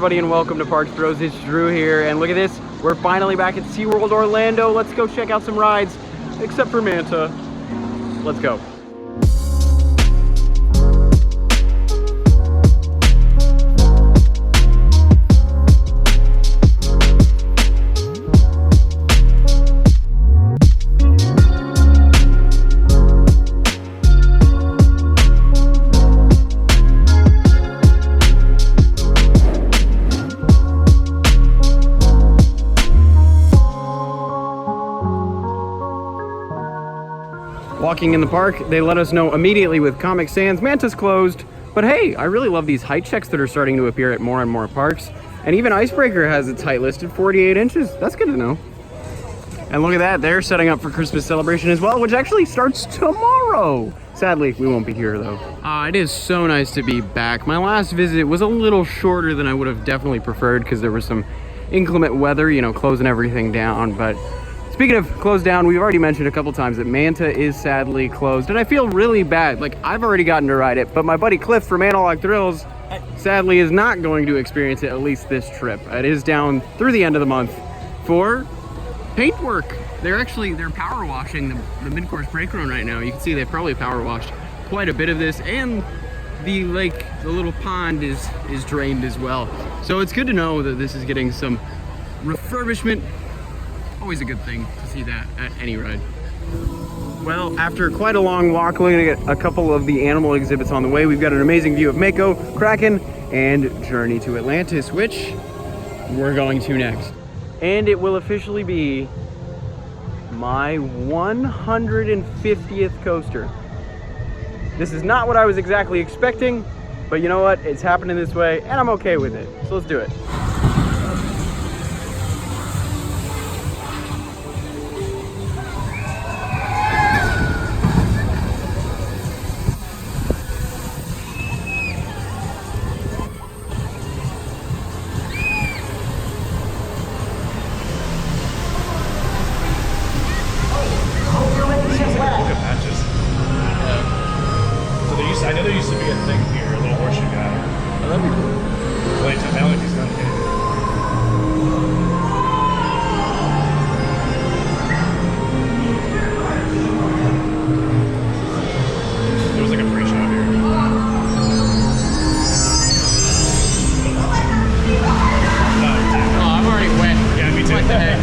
everybody, and welcome to Parks Bros. It's Drew here, and look at this. We're finally back at SeaWorld Orlando. Let's go check out some rides, except for Manta. Let's go. Walking in the park, they let us know immediately with Comic Sans, Manta's closed. But hey, I really love these height checks that are starting to appear at more and more parks. And even Icebreaker has its height listed, 48 inches. That's good to know. And look at that, they're setting up for Christmas celebration as well, which actually starts tomorrow. Sadly, we won't be here though. It is so nice to be back. My last visit was a little shorter than I would have definitely preferred because there was some inclement weather, you know, closing everything down. But speaking of closed down, we've already mentioned a couple times that Manta is sadly closed, and I feel really bad. Like, I've already gotten to ride it, but my buddy Cliff from Analog Thrills sadly is not going to experience it, at least this trip. It is down through the end of the month for paint work. They're power washing the mid-course brake run right now. You can see they've probably power washed quite a bit of this, and the lake, the little pond is drained as well. So it's good to know that this is getting some refurbishment. Always a good thing to see that at any ride. Well, after quite a long walk, looking at a couple of the animal exhibits on the way, we've got an amazing view of Mako, Kraken, and Journey to Atlantis, which we're going to next. And it will officially be my 150th coaster. This is not what I was exactly expecting, but you know what? It's happening this way, and I'm okay with it. So let's do it. I know there used to be a thing here, a little horseshoe guy. Oh, that'd be cool. Well, technology's not here. There was like a free shop here. Oh, I'm already wet. Yeah, me too. What the heck?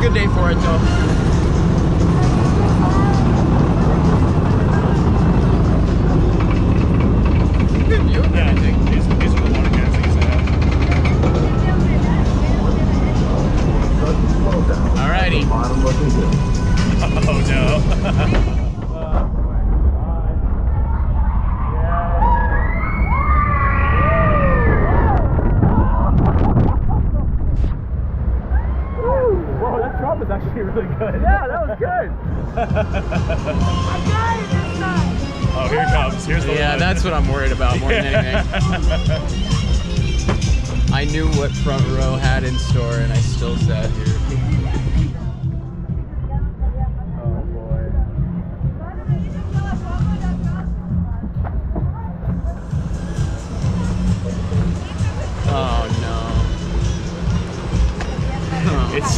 good day for it, though. Good view. Yeah, I think these are the water cats things I have. Alrighty. Oh no. Whoa, that drop is actually really good. Yeah, that was good. Oh, here it comes. Here's the Yeah, one. that's what I'm worried about more than anything. I knew what front row had in store, and I still sat here. Oh boy. Oh no. It's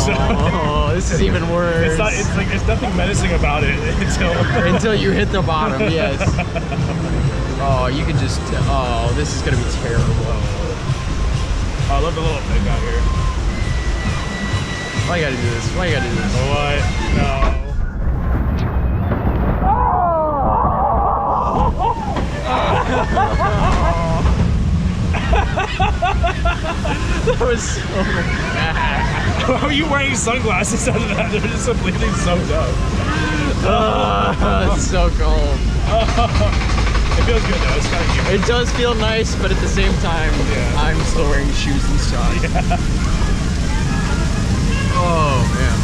so, Oh, this is even worse. it's not. It's like there's nothing menacing about it Until you hit the bottom, yes. Oh, you can just. Oh, this is gonna be terrible. I love the little thing out here. Why you gotta do this? Why you gotta do this? What? No. That was so bad. How are you wearing sunglasses out of that? They're just completely soaked up. It's so cold. It feels good though. It's kind of cute. It does feel nice, but at the same time, Yeah. I'm still wearing shoes and socks. Yeah. Oh man.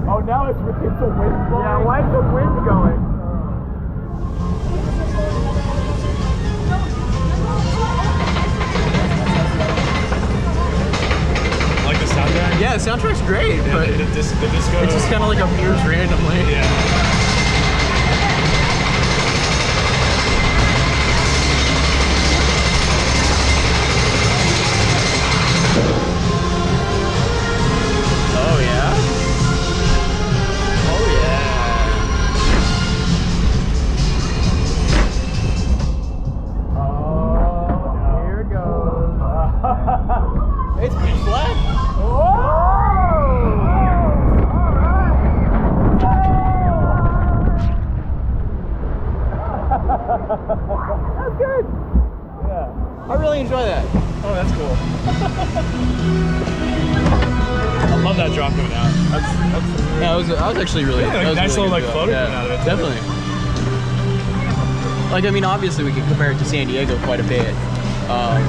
Oh, now it's a wind blowing. Yeah, why is the wind going? Like the soundtrack? Yeah, the soundtrack's great, Yeah, but the disco. it just kind of like appears randomly. Yeah. Oh yeah. Oh yeah. Oh, here it goes. It's pitch black. That's good. Yeah. I really enjoy that. Oh, that's cool. I love that drop coming out. That's Yeah, I was actually really. Yeah, like that was nice really little, good like, job. floater coming out of it, too. Definitely. Like, I mean, obviously we can compare it to San Diego quite a bit.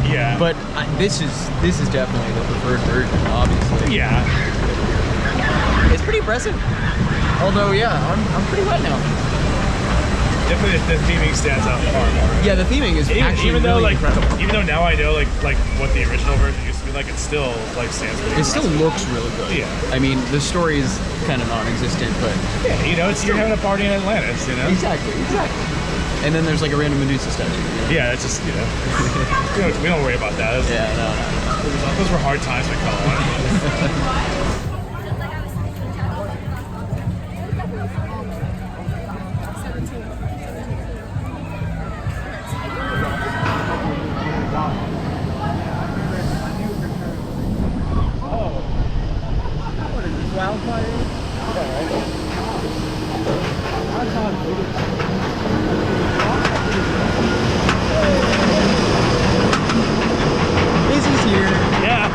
Yeah. But this is definitely the preferred version, obviously. yeah. It's pretty impressive. Although, yeah, I'm pretty wet now. Definitely the theming stands out far more. Yeah, the theming is actually Even though really like incredible. even though now I know like what the original version used to be like, it still like stands really It still impressive. looks really good. Yeah. I mean, the story is kind of non-existent, but Yeah, you know, you're having a party in Atlantis, you know? exactly. And then there's like a random Medusa statue. Yeah, it's just, you know, we don't worry about that. Yeah, no. Those were hard times for Colin. Izzy's here. Yeah.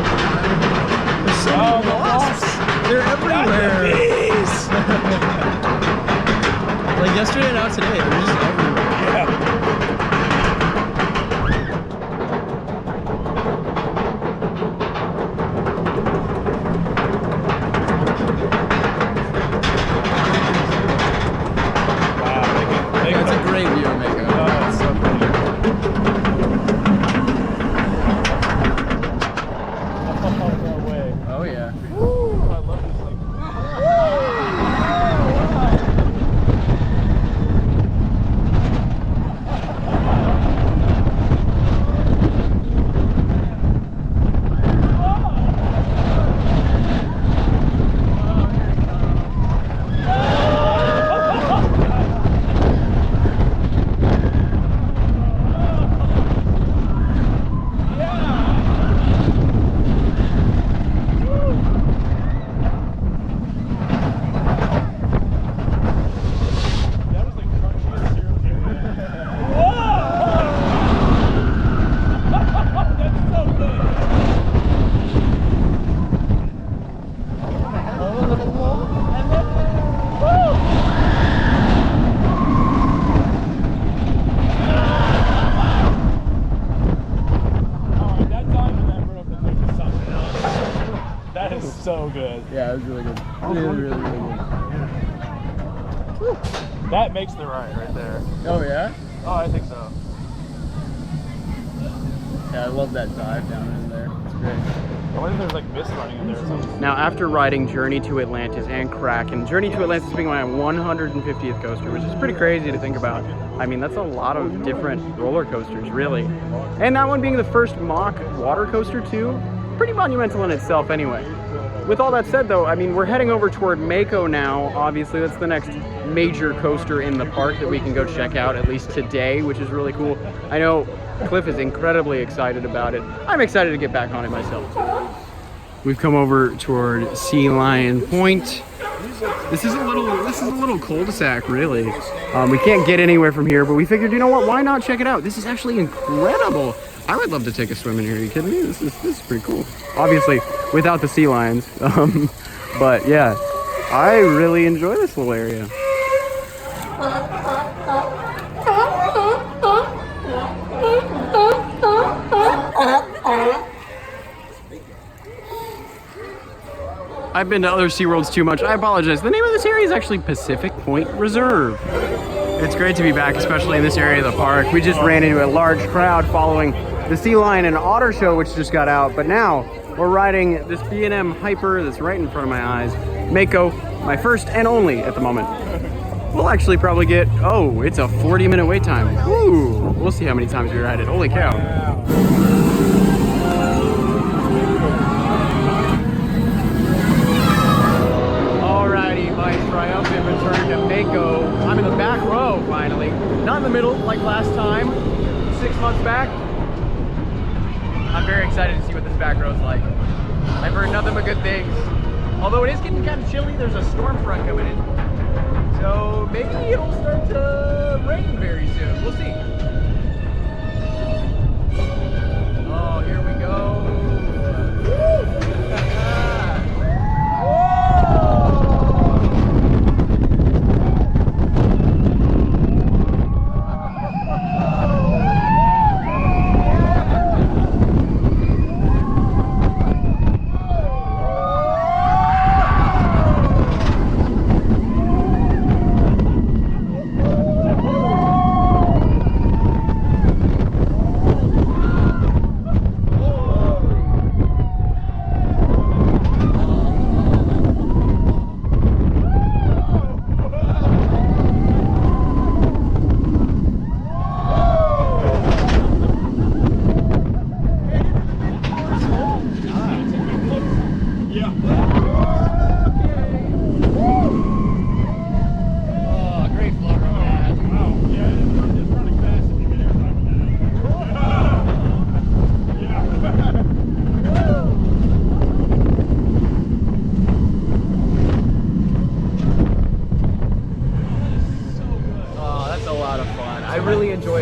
There's so many wasps. They're everywhere. Bees. Like yesterday and now today, they're just everywhere. Yeah. Yeah, it's a great view of Mako. Oh, it's so pretty. Oh, no way. Oh yeah. Woo, I love this thing. good. Yeah, it was really good. Really good. That makes the ride right there. Oh yeah? Oh, I think so. Yeah, I love that dive down in there. It's great. I wonder if there's like mist running in there or something. Now, after riding Journey to Atlantis and Kraken, Journey to Atlantis being my 150th coaster, which is pretty crazy to think about. I mean, that's a lot of different roller coasters, really. And that one being the first mock water coaster, too. Pretty monumental in itself, anyway. With all that said, though, I mean, we're heading over toward Mako now. Obviously, that's the next major coaster in the park that we can go check out, at least today, which is really cool. I know Cliff is incredibly excited about it. I'm excited to get back on it myself. We've come over toward Sea Lion Point. This is a little cul-de-sac, really. We can't get anywhere from here, but we figured, you know what? Why not check it out? This is actually incredible. I would love to take a swim in here. Are you kidding me? This is pretty cool. Obviously, without the sea lions. But yeah, I really enjoy this little area. I've been to other SeaWorlds too much. I apologize. The name of this area is actually Pacific Point Reserve. It's great to be back, especially in this area of the park. We just ran into a large crowd following the Sea Lion and Otter show, which just got out. But now we're riding this B&M Hyper that's right in front of my eyes. Mako, my first and only at the moment. We'll actually probably get, oh, it's a 40-minute wait time. Woo! We'll see how many times we ride it. Holy cow. Triumphant return to Mako. I'm in the back row finally. Not in the middle like last time, 6 months back. I'm very excited to see what this back row is like. I've heard nothing but good things. Although it is getting kind of chilly, there's a storm front coming in. So maybe it'll start to rain very soon. We'll see. Oh, here we go.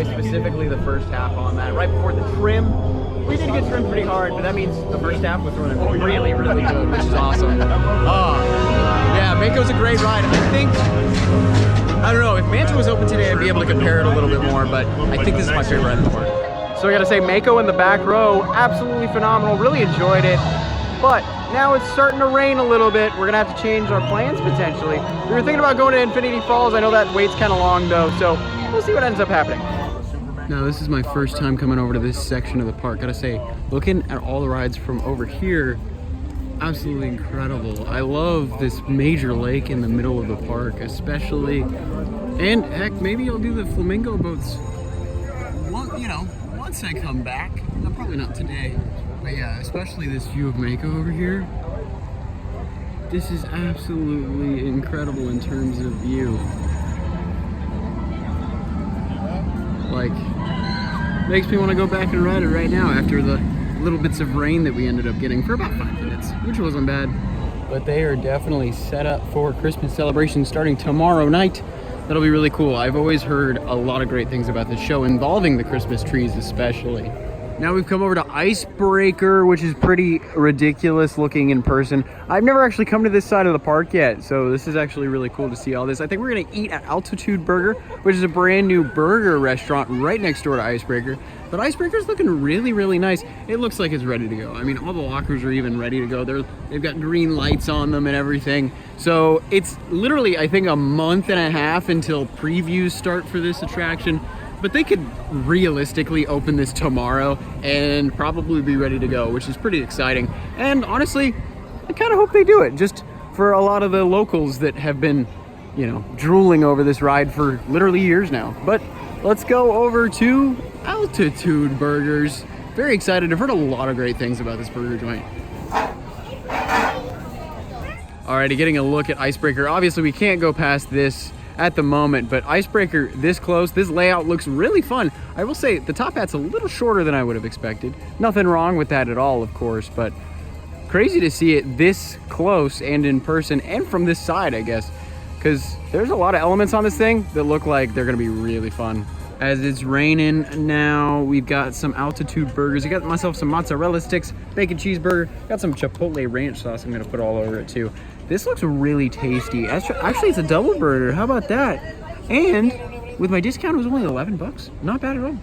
Specifically the first half on that, right before the trim. We did get trimmed pretty hard, but that means the first half was running really, really good, which is awesome. Yeah, Mako's a great ride. I think, I don't know, if Manta was open today, I'd be able to compare it a little bit more, but I think this is my favorite ride in the park. So I gotta say, Mako in the back row, absolutely phenomenal, really enjoyed it. But now it's starting to rain a little bit. We're gonna have to change our plans potentially. We were thinking about going to Infinity Falls. I know that wait's kind of long though, so we'll see what ends up happening. Now this is my first time coming over to this section of the park. Gotta say, looking at all the rides from over here, absolutely incredible. I love this major lake in the middle of the park, especially, and heck, maybe I'll do the flamingo boats, once I come back. No, probably not today, but yeah, especially this view of Mako over here. This is absolutely incredible in terms of view. Like, makes me want to go back and ride it right now after the little bits of rain that we ended up getting for about 5 minutes, which wasn't bad. But they are definitely set up for Christmas celebration starting tomorrow night. That'll be really cool. I've always heard a lot of great things about this show involving the Christmas trees especially. Now we've come over to Icebreaker, which is pretty ridiculous looking in person. I've never actually come to this side of the park yet, so this is actually really cool to see all this. I think we're gonna eat at Altitude Burger, which is a brand new burger restaurant right next door to Icebreaker. But Icebreaker's looking really, really nice. It looks like it's ready to go. I mean, all the lockers are even ready to go. They've got green lights on them and everything. So it's literally, I think, a month and a half until previews start for this attraction. But they could realistically open this tomorrow and probably be ready to go, which is pretty exciting. And honestly, I kind of hope they do it, just for a lot of the locals that have been, you know, drooling over this ride for literally years now. But let's go over to Altitude Burgers. Very excited. I've heard a lot of great things about this burger joint. Alrighty, getting a look at Icebreaker. Obviously, we can't go past this at the moment, but Icebreaker this close, this layout looks really fun. I will say the top hat's a little shorter than I would have expected. Nothing wrong with that at all, of course, but crazy to see it this close and in person and from this side, I guess, because there's a lot of elements on this thing that look like they're gonna be really fun. As it's raining now, we've got some Altitude Burgers. I got myself some mozzarella sticks, bacon cheeseburger, got some chipotle ranch sauce I'm gonna put all over it too. This looks really tasty. Actually, it's a double burger. How about that? And with my discount, it was only 11 bucks. Not bad at all.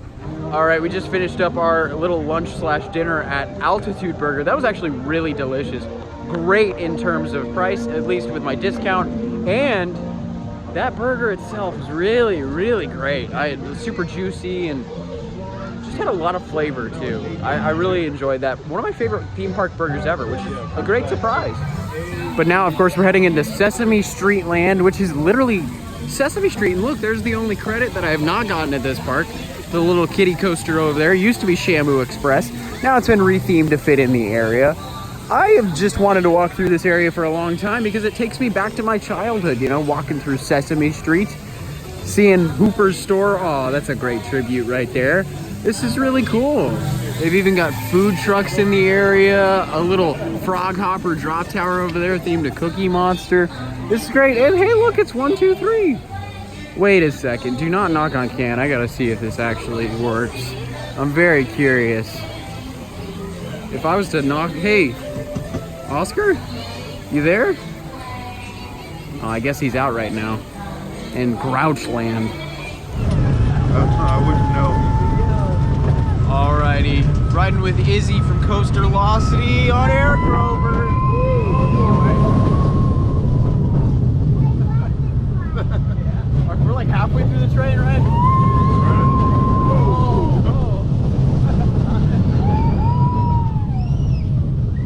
All right, we just finished up our little lunch/dinner at Altitude Burger. That was actually really delicious. Great in terms of price, at least with my discount. And that burger itself is really, really great. It was super juicy and just had a lot of flavor too. I really enjoyed that. One of my favorite theme park burgers ever, which is a great surprise. But now, of course, we're heading into Sesame Street Land, which is literally Sesame Street. And look, there's the only credit that I have not gotten at this park. The little kiddie coaster over there used to be Shamu Express. Now it's been rethemed to fit in the area. I have just wanted to walk through this area for a long time because it takes me back to my childhood, you know, walking through Sesame Street, seeing Hooper's store. Oh, that's a great tribute right there. This is really cool. They've even got food trucks in the area, a little frog hopper drop tower over there themed to Cookie Monster. This is great. And hey, look, it's 1, 2, 3. Wait a second. Do not knock on can. I gotta see if this actually works. I'm very curious. If I was to knock, hey, Oscar, you there? Oh, I guess he's out right now in Grouchland. I wouldn't know. Alrighty, riding with Izzy from Coasterlocity on Air Grover. We're like halfway through the train, right?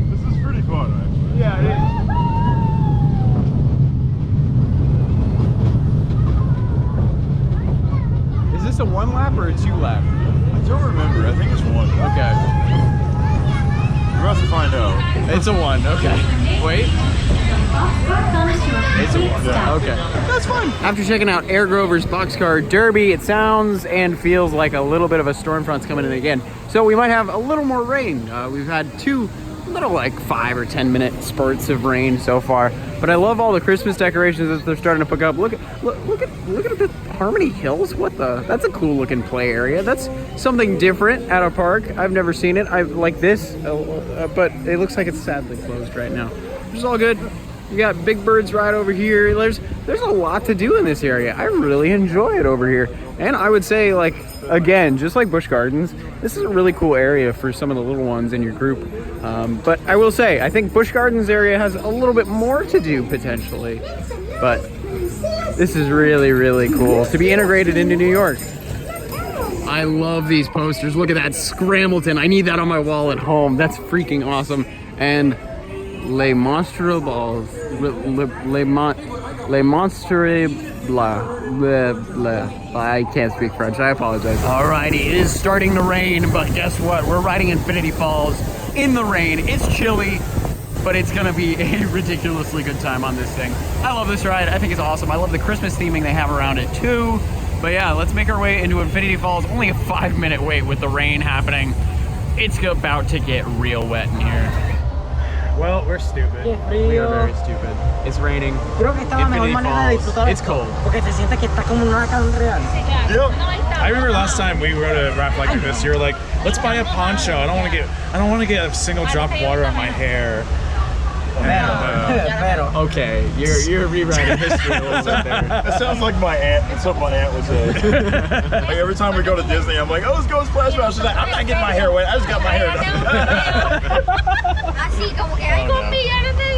This is pretty fun, actually. Yeah, it is. Is this a 1 lap or a 2 lap? I don't remember. I think it's 1. Okay. We're about to find out. It's a 1, okay. Wait. It's a 1. Yeah. Okay. That's fine. After checking out Air Grover's Boxcar Derby, it sounds and feels like a little bit of a storm front's coming in again. So we might have a little more rain. We've had 2 little like 5 or 10 minute spurts of rain so far. But I love all the Christmas decorations that they're starting to pick up. Look at the Harmony Hills. What the? That's a cool looking play area. That's something different at a park. I've never seen it. I like this, but it looks like it's sadly closed right now. Which is all good. You got Big Bird's right over here. There's a lot to do in this area. I really enjoy it over here. And I would say, like, again, just like Busch Gardens, this is a really cool area for some of the little ones in your group. But I will say, I think Busch Gardens area has a little bit more to do potentially. But this is really, really cool to be integrated into New York. I love these posters. Look at that Scrambleton. I need that on my wall at home. That's freaking awesome. And Les Monsterables, Les Monsterables, blah, blah. I can't speak French, I apologize. Alrighty, it is starting to rain, but guess what? We're riding Infinity Falls in the rain. It's chilly, but it's gonna be a ridiculously good time on this thing. I love this ride, I think it's awesome. I love the Christmas theming they have around it too. But yeah, let's make our way into Infinity Falls. Only a 5-minute wait with the rain happening. It's about to get real wet in here. Well, we're stupid. Qué We are frío. very stupid. It's raining. Creo que esta es la mejor Infinity manera de Falls. disfrutar It's esto, cold. porque se siente que está como en un huracán real. Yep. I remember last time we rode a raft like this. You were like, "Let's buy a poncho. I don't want to get a single drop of water on my hair." Pero, Okay, you're rewriting history a little bit there. That sounds like my aunt. That's what my aunt would say. Like every time we go to Disney, I'm like, oh, let's go to Splash Mountain. She's like, I'm not getting my hair wet. I just got my hair done.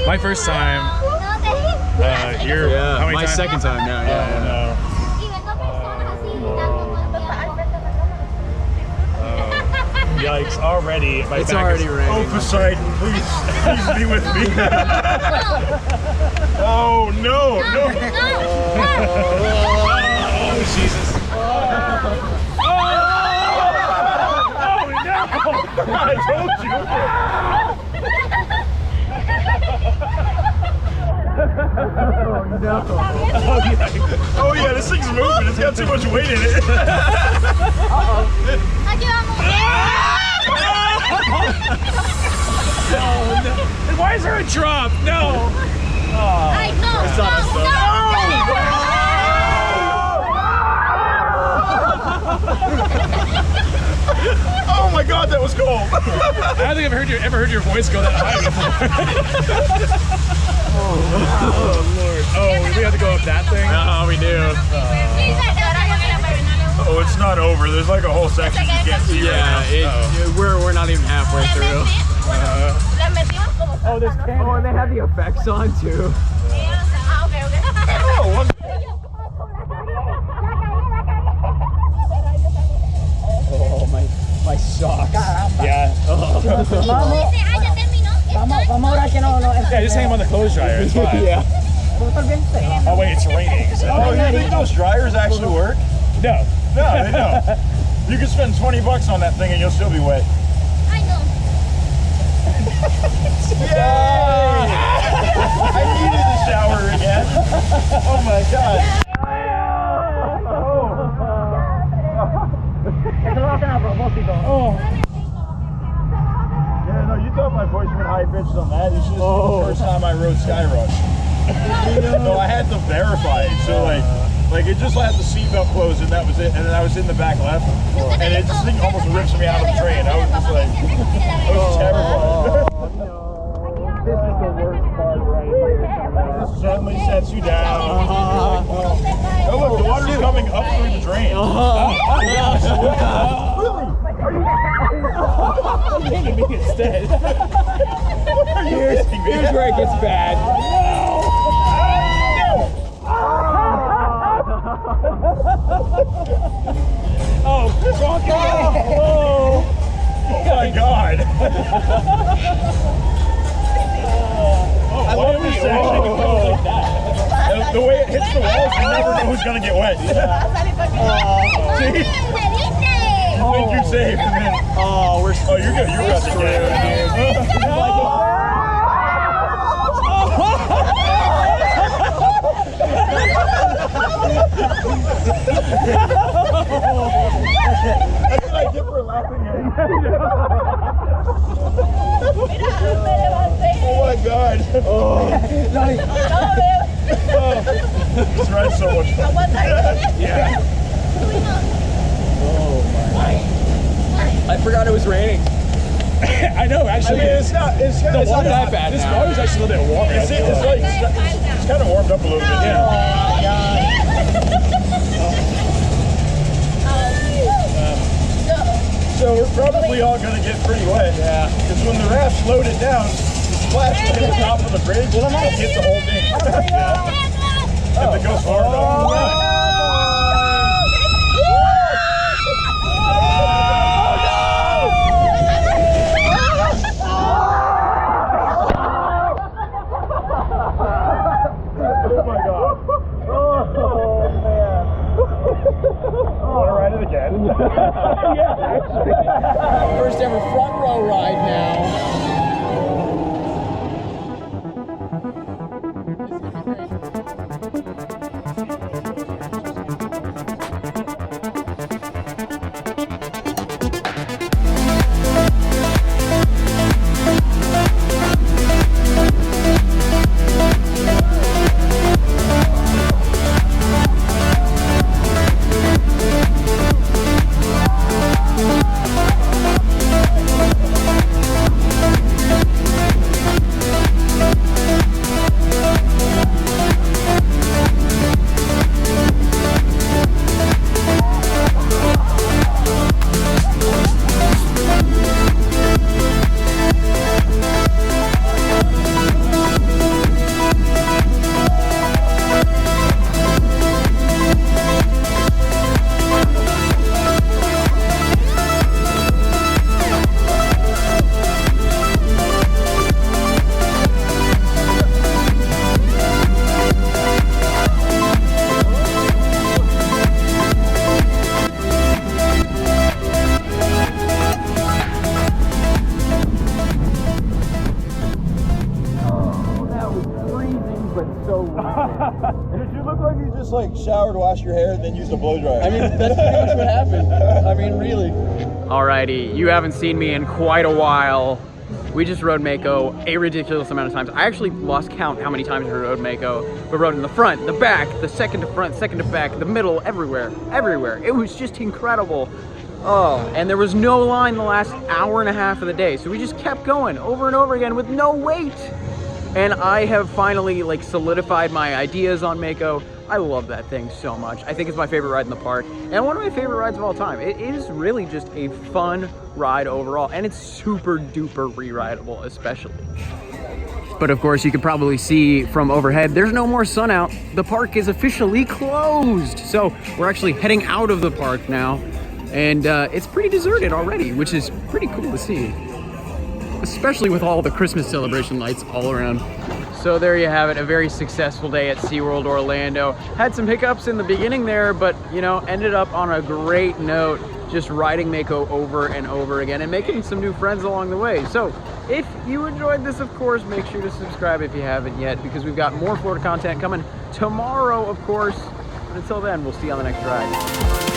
My first time. You're Yeah, how many my times? second time now. Yeah. No. Yikes! Already, my It's back already is, raining. Oh, Poseidon, please be with me. Oh, no. Oh Jesus! I told you. Oh, yeah, this thing's moving. It's got too much weight in it. Why is there a drop? No. Oh, my God, that was cold. I don't think I've ever heard your voice go that high before. Oh Lord! Oh, we have to go up that thing. Oh, we do. Oh, it's not over. There's like a whole section you can't see Yeah, right now. we're not even halfway through. Oh, there's Oh, and they have the effects on too. Oh, what? Oh, my socks. Yeah. vamos a orar que no. Yeah, just hang them on the clothes dryer. It's fine. Yeah. Oh wait, it's raining. So. Oh, you think those dryers actually work? No. No, they don't. You can spend $20 on that thing and you'll still be wet. Yay! I needed the shower again. Oh my God. Eso lo hacen a propósito. Yeah, no, you thought my voice went high pitched on that. You should have seen the first time I rode Skyrush. So I had to verify it. So like it just had the seatbelt closed and that was it. And then I was in the back left, and it just thing almost rips me out of the train. I was just like, I was terrified. This is the worst part right here. It suddenly sets you down. Oh look, the water's coming up through the drain. Me instead. Here's where it gets bad. Oh, rock Oh my God. Why do we section goes like that? The way it hits the walls, you never know who's gonna get wet. You think you're safe, and then Oh, we're oh, you're good. You're about to get That's what I get for laughing at you. Oh my God. This ride's so much fun. Yeah. I forgot it was raining. I know. Actually, I mean, it's not that bad This now. water's actually a little bit warmer. It's kind of warmed up a little bit. So we're probably all gonna get pretty wet. Yeah. Because when the raft slowed it down, the splash hit the top of the bridge. Well, it hit the whole thing. If it goes far enough. Oh my God. Oh man. Want to ride it again? Yeah, actually. First ever front row ride now. showered, washed your hair, and then used a blow dryer. I mean, that's pretty much what happened. I mean, really. Alrighty, you haven't seen me in quite a while. We just rode Mako a ridiculous amount of times. I actually lost count how many times we rode Mako. We rode in the front, the back, the second to front, second to back, the middle, everywhere, everywhere. It was just incredible. Oh, and there was no line the last hour and a half of the day. So we just kept going over and over again with no wait. And I have finally like solidified my ideas on Mako. I love that thing so much. I think it's my favorite ride in the park and one of my favorite rides of all time. It is really just a fun ride overall, and it's super duper re-rideable especially. But of course, you can probably see from overhead, there's no more sun out. The park is officially closed. So we're actually heading out of the park now, and it's pretty deserted already, which is pretty cool to see, especially with all the Christmas celebration lights all around. So there you have it, a very successful day at SeaWorld Orlando. Had some hiccups in the beginning there, but you know, ended up on a great note, just riding Mako over and over again and making some new friends along the way. So if you enjoyed this, of course, make sure to subscribe if you haven't yet, because we've got more Florida content coming tomorrow, of course. But until then, we'll see you on the next ride.